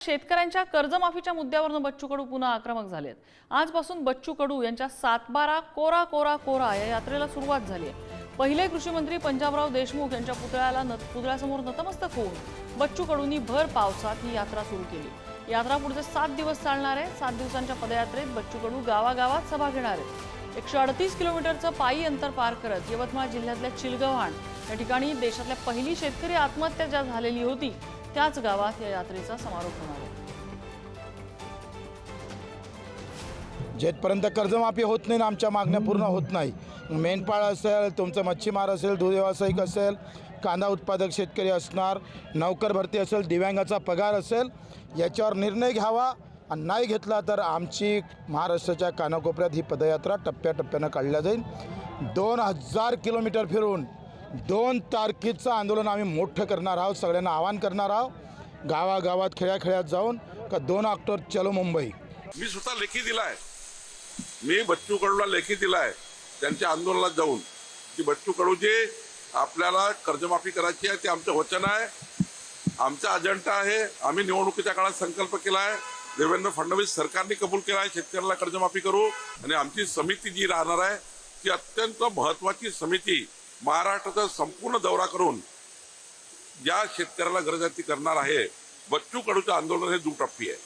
शेतकऱ्यांच्या कर्जमाफीच्या मुद्द्यावरून बच्चू कडू पुन्हा आक्रमक झालेत। आजपासून बच्चू कडू यांच्या 7/12 कोरा कोरा कोरा या यात्रेला सुरुवात झाली आहे। पहिले कृषी मंत्री पंजाबराव देशमुख यांच्या पुतळ्यासमोर नतमस्तक होऊन बच्चू कडूंनी भर पावसात ही यात्रा सुरू केली। यात्रा पुढचे 7 दिवस चालणार आहे। 7 दिवसांच्या पदयात्रेत बच्चू कडू गावागावात सभा घेणार आहेत। 138 किलोमीटरचं पायी अंतर पार करत यवतमाळ जिल्ह्यातल्या चिलगव्हाण या ठिकाणी देशातल्या पहिली शेतकरी आत्महत्या ज्या झालेली होती त्याच गावात या यात्रेचा समारोप होणार आहे। जेथपर्यंत कर्जमाफी होत नाही ना आमच्या मागण्या पूर्ण होत नाही। मेंढपाळ असेल, तुमचं मच्छीमार असेल, दूध व्यावसायिक असेल, कांदा उत्पादक शेतकरी असणार, नौकर भरती असेल, दिव्यांगाचा पगार असेल, याच्यावर निर्णय घ्यावा आणि नाही घेतला तर आमची महाराष्ट्राच्या कानाकोपऱ्यात ही पदयात्रा टप्प्याटप्प्यानं काढल्या जाईल। 2000 किलोमीटर फिरून 2 तारखेचं आंदोलन आम्ही मोठं करणार आहोत। सगळ्यांना आवाहन करणार आहोत गावागावात खेड्याखेड्यात जाऊन का 2 ऑक्टोबर चलो मुंबई। मी स्वतः लेखी दिलाय, मी बच्चू कडूला लेखी दिलाय त्यांच्या आंदोलनात जाऊन की बच्चू कडू जे आपल्याला कर्जमाफी करायची आहे ते आमचं वचन आहे, आमचा अजेंडा आहे। आम्ही निवडणुकीच्या काळात संकल्प केला आहे, देवेंद्र फडणवीस सरकारने कबूल केला आहे शेतकऱ्याला कर्जमाफी करू। आणि आमची समिती जी राहणार आहे ती अत्यंत महत्त्वाची समिती महाराष्ट्राचा संपूर्ण दौरा करून ज्या शेतकऱ्याला गरज आहे ती करणार आहे। बच्चू कडूचं आंदोलन हे दुटप्पी आहे।